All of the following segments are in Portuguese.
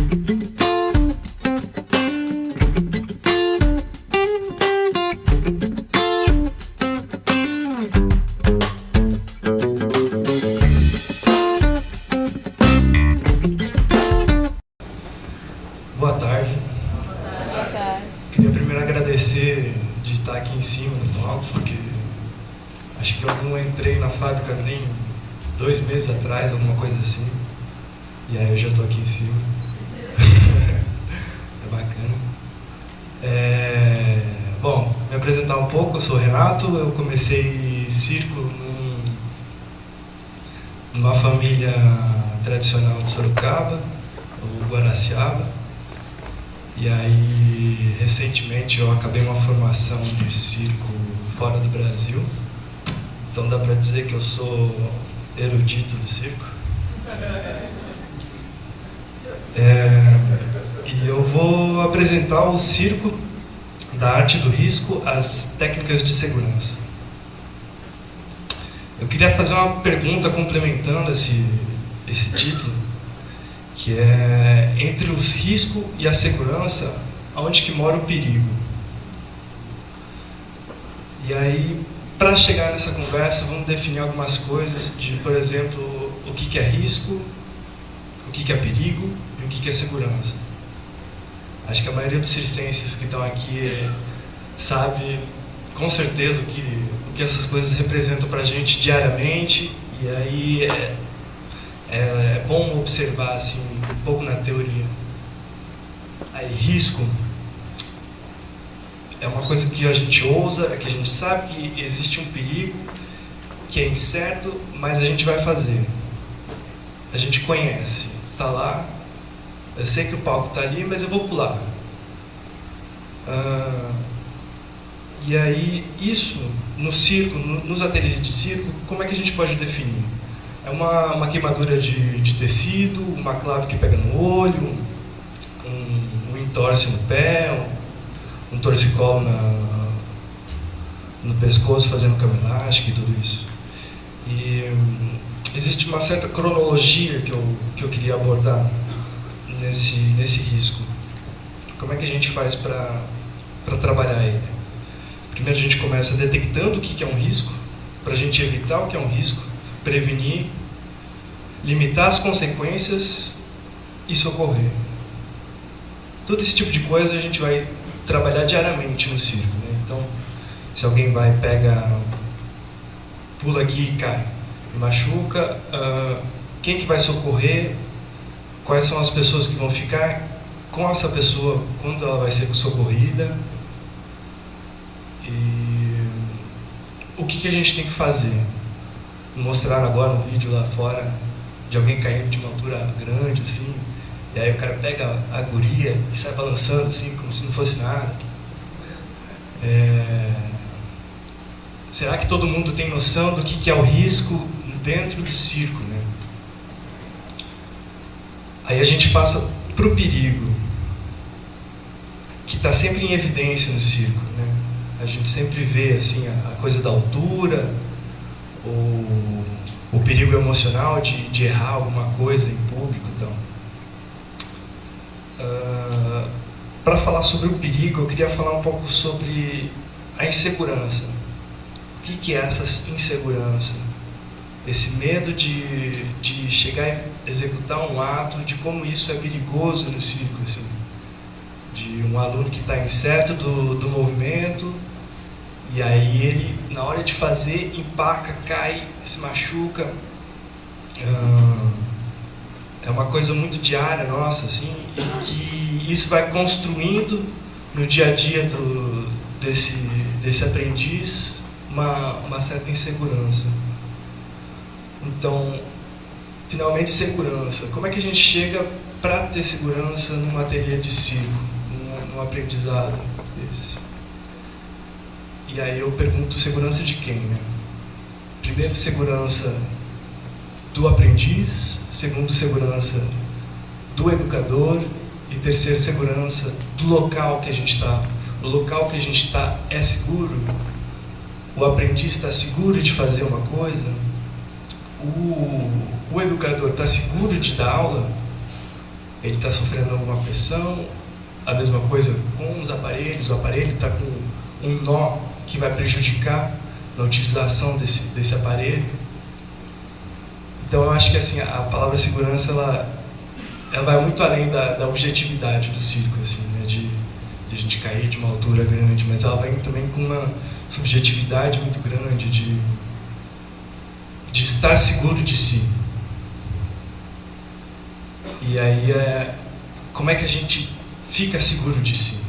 Boa tarde. Boa tarde. Queria primeiro agradecer de estar aqui em cima do palco, porque acho que eu não entrei na fábrica nem 2 meses atrás, alguma coisa assim. E aí eu já estou aqui em cima. É bacana. Bom, me apresentar um pouco, eu sou o Renato, eu comecei circo numa família tradicional de Sorocaba, o Guaraciaba. E aí, recentemente, eu acabei uma formação de circo fora do Brasil. Então dá pra dizer que eu sou erudito do circo. E eu vou apresentar o circo da arte do risco, as técnicas de segurança. Eu queria fazer uma pergunta complementando esse título, que é: entre o risco e a segurança, aonde que mora o perigo? E aí, para chegar nessa conversa, vamos definir algumas coisas de, por exemplo, o que é risco, o que é perigo e o que é segurança. Acho que a maioria dos circenses que estão aqui sabe com certeza o que essas coisas representam para a gente diariamente, e aí é bom observar assim, um pouco na teoria. Aí, risco é uma coisa que a gente ousa, que a gente sabe que existe um perigo, que é incerto, mas a gente vai fazer. A gente conhece, está lá, eu sei que o palco está ali, mas eu vou pular. E aí, isso, no circo, nos ateliês de circo, como é que a gente pode definir? É uma queimadura de tecido, uma clave que pega no olho, um entorse no pé, um torcicolo no pescoço fazendo cama elástica e tudo isso. E existe uma certa cronologia que eu queria abordar nesse risco. Como é que a gente faz para trabalhar ele? Primeiro a gente começa detectando o que é um risco, para a gente evitar o que é um risco, prevenir, limitar as consequências e socorrer. Todo esse tipo de coisa a gente vai trabalhar diariamente no circo, né? Então, se alguém pula aqui e cai, machuca, quem que vai socorrer, quais são as pessoas que vão ficar com essa pessoa quando ela vai ser socorrida, e o que a gente tem que fazer. Mostraram agora um vídeo lá fora de alguém caindo de uma altura grande, assim, e aí o cara pega a guria e sai balançando, assim, como se não fosse nada. Será que todo mundo tem noção do que é o risco dentro do circo, né? Aí a gente passa para o perigo, que está sempre em evidência no circo, né? A gente sempre vê assim, a coisa da altura, o perigo emocional de errar alguma coisa em público. Então, para falar sobre o perigo, eu queria falar um pouco sobre a insegurança. O que é essa insegurança? Esse medo de chegar e executar um ato, de como isso é perigoso no circo, assim. De um aluno que está incerto do movimento, e aí ele, na hora de fazer, empaca, cai, se machuca. É uma coisa muito diária nossa, assim, e que isso vai construindo no dia a dia desse aprendiz uma certa insegurança. Então, finalmente, segurança. Como é que a gente chega para ter segurança num ateliê de circo, num aprendizado desse? E aí eu pergunto, segurança de quem, né? Primeiro, segurança do aprendiz. Segundo, segurança do educador. E terceiro, segurança do local que a gente está. O local que a gente está é seguro? O aprendiz está seguro de fazer uma coisa? O educador está seguro de dar aula? ele está sofrendo alguma pressão. A mesma coisa com os aparelhos, o aparelho está com um nó que vai prejudicar na utilização desse aparelho. Então eu acho que assim, a palavra segurança ela vai muito além da objetividade do circo, assim, né, de a gente cair de uma altura grande, mas ela vem também com uma subjetividade muito grande de estar seguro de si. E aí, como é que a gente fica seguro de si?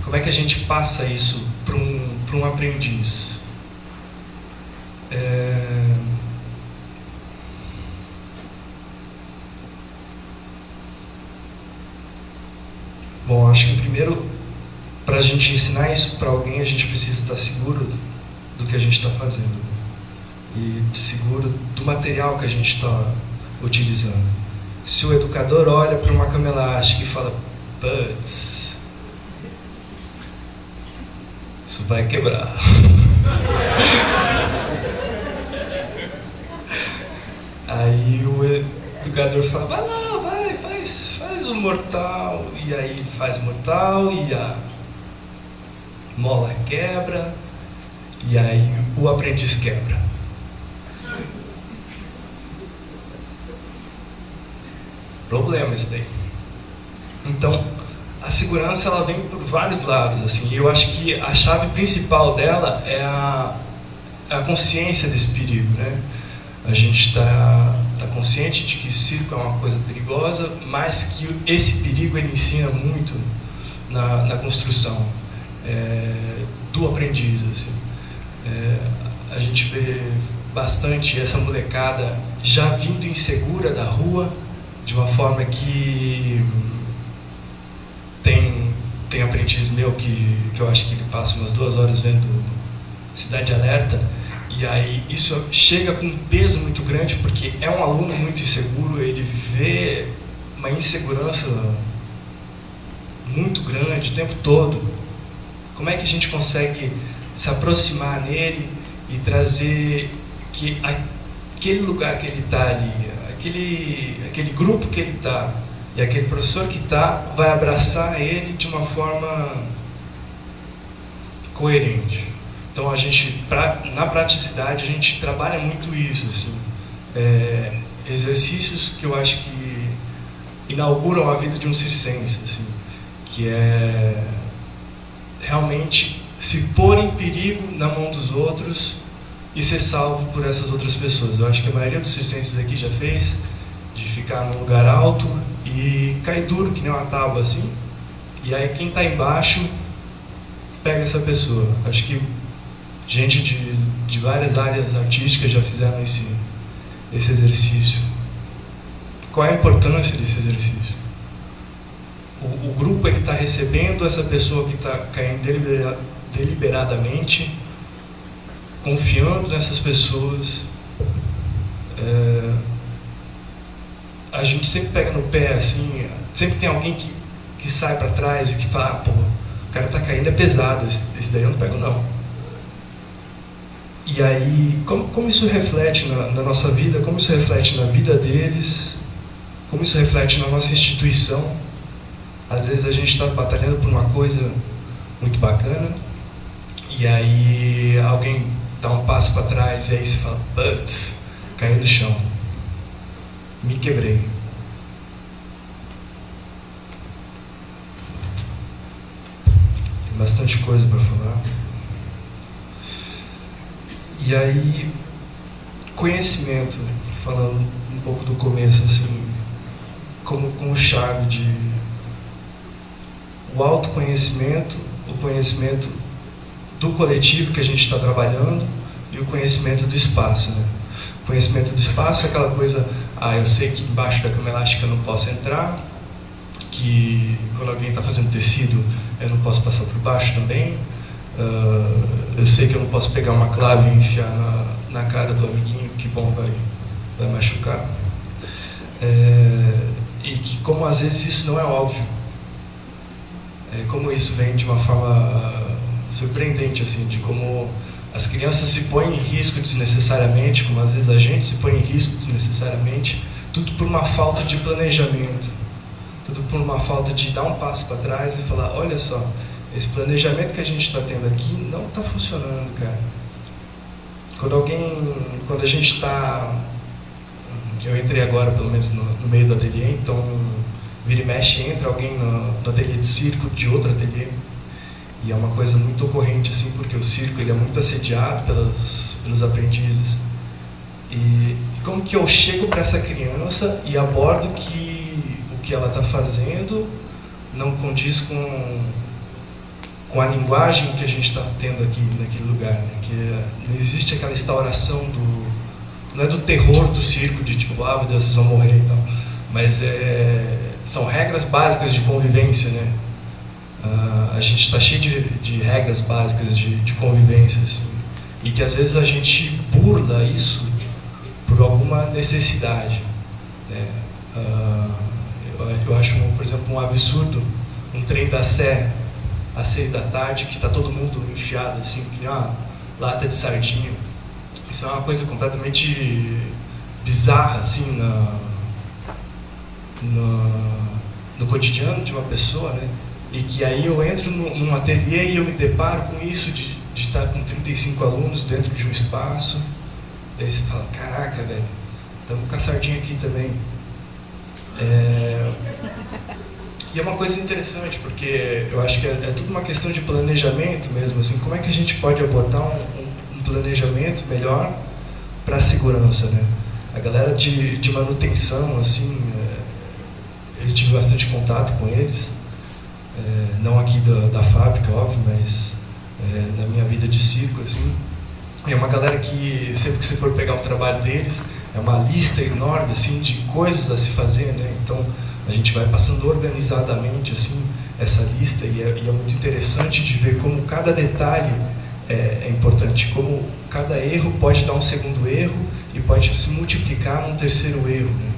Como é que a gente passa isso para um aprendiz? Bom, acho que primeiro, para a gente ensinar isso para alguém, a gente precisa estar seguro do que a gente está fazendo e seguro do material que a gente está utilizando. Se o educador olha para uma cama elástica e fala, putz, isso vai quebrar. Aí o educador fala, vai lá, vai, faz o mortal. E aí ele faz o mortal e a mola quebra. E aí o aprendiz quebra. Problema isso daí. Então, a segurança ela vem por vários lados, assim. E eu acho que a chave principal dela é a consciência desse perigo, né? A gente está consciente de que circo é uma coisa perigosa, mas que esse perigo ele ensina muito na construção do aprendiz, assim. A gente vê bastante essa molecada já vindo insegura da rua, de uma forma que tem aprendiz meu que eu acho que ele passa umas 2 horas vendo Cidade Alerta, e aí isso chega com um peso muito grande, porque é um aluno muito inseguro, ele vê uma insegurança muito grande o tempo todo. Como é que a gente consegue se aproximar nele e trazer que aquele lugar que ele está ali, aquele grupo que ele está e aquele professor que está, vai abraçar ele de uma forma coerente. Então a gente, na praticidade, a gente trabalha muito isso, assim, exercícios que eu acho que inauguram a vida de um circense, assim, que é realmente se pôr em perigo na mão dos outros e ser salvo por essas outras pessoas. Eu acho que a maioria dos circenses aqui já fez, de ficar num lugar alto e cair duro, que nem uma tábua, assim, e aí quem está embaixo pega essa pessoa. Acho que gente de várias áreas artísticas já fizeram esse exercício. Qual é a importância desse exercício? O grupo está recebendo essa pessoa que está caindo deliberadamente, confiando nessas pessoas. A gente sempre pega no pé, assim, sempre tem alguém que sai para trás e que fala, pô, o cara está caindo, é pesado, esse daí eu não pego não. E aí, como isso reflete na nossa vida, como isso reflete na vida deles, como isso reflete na nossa instituição. Às vezes a gente está batalhando por uma coisa muito bacana, e aí alguém dá um passo para trás, e aí você fala, putz, caí no chão, me quebrei. Tem bastante coisa para falar. E aí, conhecimento, falando um pouco do começo, assim, como chave de o autoconhecimento, o conhecimento do coletivo que a gente está trabalhando e o conhecimento do espaço, né? O conhecimento do espaço é aquela coisa, eu sei que embaixo da cama elástica eu não posso entrar, que quando alguém está fazendo tecido eu não posso passar por baixo também, eu sei que eu não posso pegar uma clave e enfiar na cara do amiguinho, que bom, vai machucar. E que como às vezes isso não é óbvio, como isso vem de uma forma surpreendente, assim, de como as crianças se põem em risco desnecessariamente, como às vezes a gente se põe em risco desnecessariamente, tudo por uma falta de planejamento. tudo por uma falta de dar um passo para trás e falar, olha só, esse planejamento que a gente está tendo aqui não está funcionando, cara. Quando a gente está... Eu entrei agora, pelo menos, no meio do ateliê, então vira e mexe, entra alguém no ateliê de circo de outro ateliê, e é uma coisa muito ocorrente, assim, porque o circo ele é muito assediado pelos aprendizes. E como que eu chego para essa criança e abordo que o que ela está fazendo não condiz com a linguagem que a gente está tendo aqui naquele lugar, né? Que não existe aquela instauração não é do terror do circo, de tipo, meu Deus, vocês vão morrer e tal, mas são regras básicas de convivência, né? A gente está cheio de regras básicas de convivência, assim, e que às vezes a gente burla isso por alguma necessidade, né? Eu acho, por exemplo, um absurdo um trem da Sé às 6 da tarde, que está todo mundo enfiado, assim, que nem uma lata de sardinha. Isso é uma coisa completamente bizarra, assim, no cotidiano de uma pessoa, né? E que aí eu entro num ateliê e eu me deparo com isso de estar com 35 alunos dentro de um espaço. Daí você fala, caraca, velho, estamos com a sardinha aqui também. E é uma coisa interessante, porque eu acho que é tudo uma questão de planejamento mesmo, assim, como é que a gente pode abordar um planejamento melhor para a segurança, né? A galera de manutenção, assim, eu tive bastante contato com eles, não aqui da fábrica, óbvio, mas na minha vida de circo, assim, é uma galera que sempre que você for pegar o trabalho deles, é uma lista enorme, assim, de coisas a se fazer, né? Então a gente vai passando organizadamente, assim, essa lista, e é muito interessante de ver como cada detalhe é importante, como cada erro pode dar um segundo erro e pode se multiplicar num terceiro erro, né?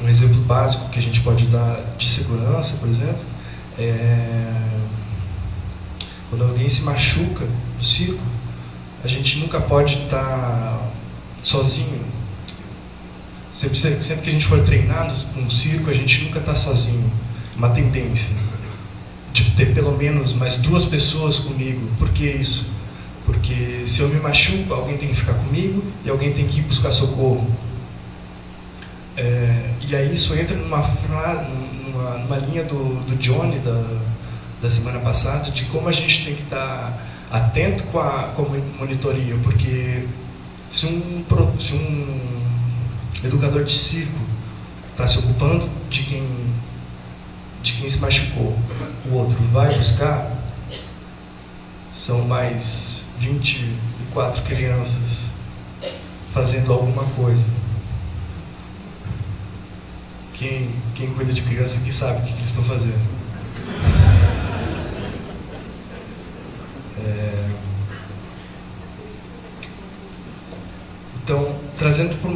Um exemplo básico que a gente pode dar de segurança, por exemplo, quando alguém se machuca no circo, a gente nunca pode estar sozinho. Sempre que a gente for treinado no circo, a gente nunca está sozinho. Uma tendência de ter pelo menos mais 2 pessoas comigo. Por que isso? Porque se eu me machuco, alguém tem que ficar comigo e alguém tem que ir buscar socorro. E aí isso entra numa linha do Johnny da semana passada, de como a gente tem que estar atento com a monitoria, porque se um educador de circo está se ocupando de quem se machucou, o outro vai buscar, são mais 24 crianças fazendo alguma coisa. Quem cuida de criança aqui sabe o que eles estão fazendo. Então, trazendo para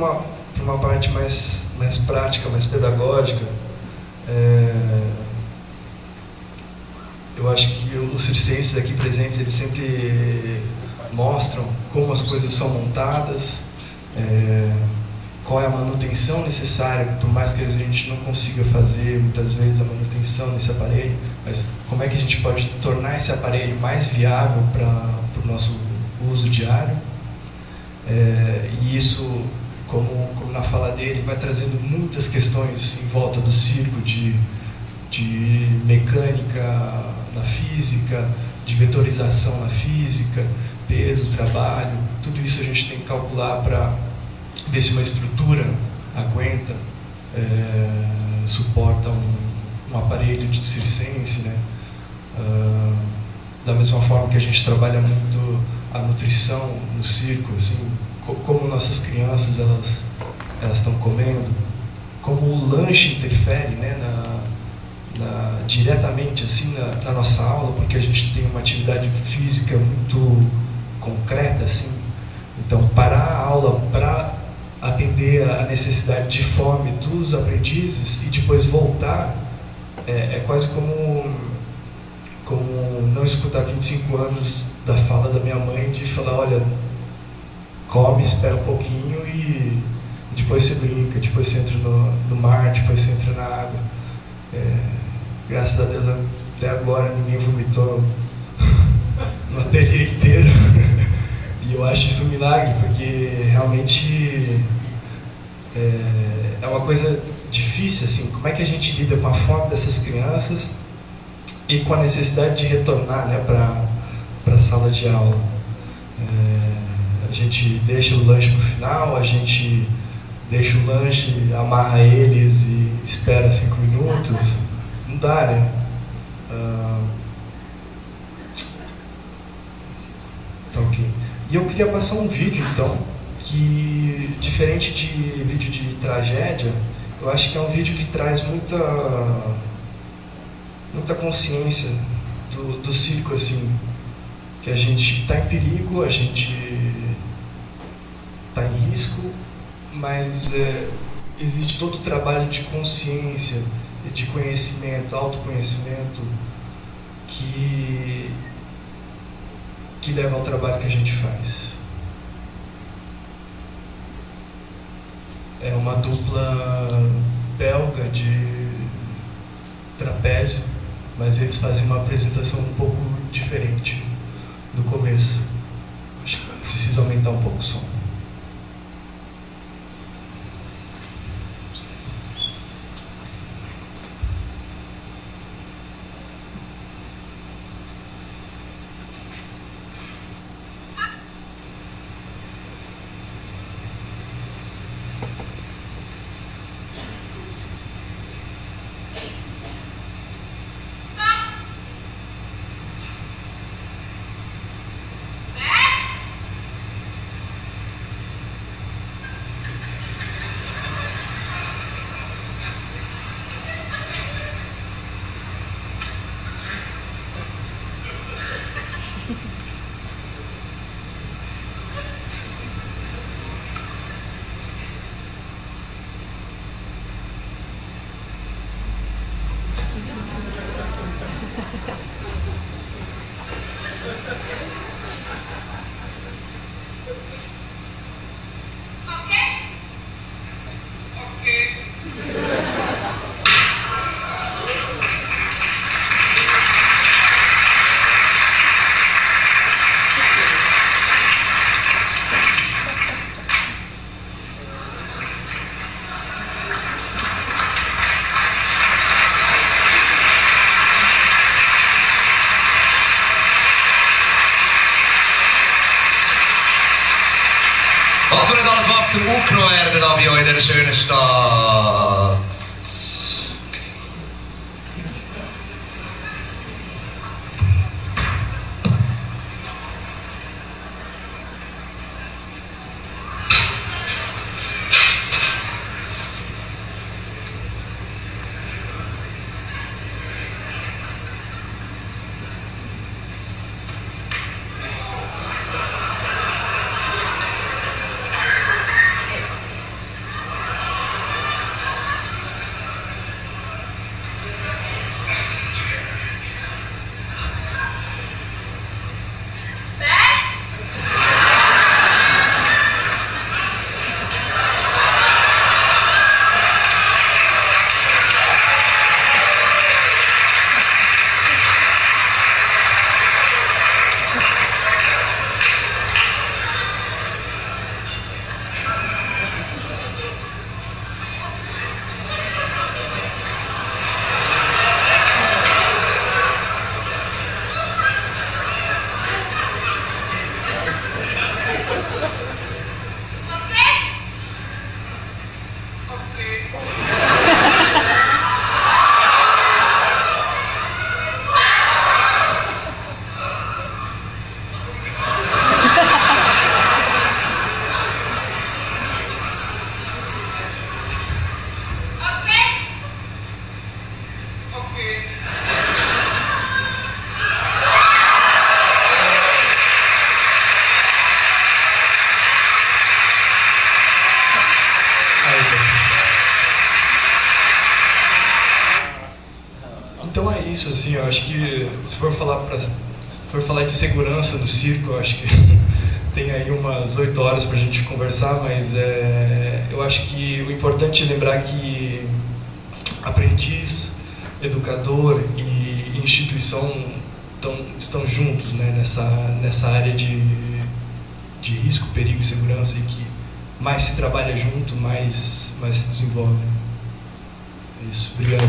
uma parte mais prática, mais pedagógica, eu acho que os circenses aqui presentes, eles sempre mostram como as coisas são montadas, qual é a manutenção necessária, por mais que a gente não consiga fazer muitas vezes a manutenção nesse aparelho, mas como é que a gente pode tornar esse aparelho mais viável para o nosso uso diário. E isso, como na fala dele, vai trazendo muitas questões em volta do circo, de mecânica na física, de vetorização na física, peso, trabalho, tudo isso a gente tem que calcular para ver se uma estrutura aguenta, suporta um aparelho de circense, né? Da mesma forma que a gente trabalha muito a nutrição no circo, assim, como nossas crianças elas estão comendo, como o lanche interfere, né, diretamente assim, na nossa aula, porque a gente tem uma atividade física muito concreta, assim. Então, parar a aula para atender a necessidade de fome dos aprendizes e depois voltar é quase como não escutar 25 anos da fala da minha mãe de falar, olha, come, espera um pouquinho e depois você brinca, depois você entra no mar, depois você entra na água. Graças a Deus até agora ninguém vomitou no ateliê inteiro. E eu acho isso um milagre, porque realmente é uma coisa difícil, assim, como é que a gente lida com a fome dessas crianças e com a necessidade de retornar, né, para a sala de aula. A gente deixa o lanche para o final, a gente deixa o lanche, amarra eles e espera 5 minutos. Não dá, né? Tá ok. E eu queria passar um vídeo, então, que, diferente de vídeo de tragédia, eu acho que é um vídeo que traz muita consciência do circo, assim, que a gente está em perigo, a gente está em risco, mas existe todo o trabalho de consciência, de conhecimento, autoconhecimento, que leva ao trabalho que a gente faz. É uma dupla belga de trapézio, mas eles fazem uma apresentação um pouco diferente no começo. Acho que precisa aumentar um pouco o som. Was wird alles was zum aufgenommen werden da bei euch in dieser schönen Stadt? Então é isso, assim, eu acho que se for falar de segurança no circo, eu acho que tem aí umas 8 horas para a gente conversar, mas eu acho que o importante é lembrar que aprendiz, educador e instituição estão juntos, né, nessa área de risco, perigo e segurança, e que mais se trabalha junto, mais se desenvolve. É isso. Obrigado.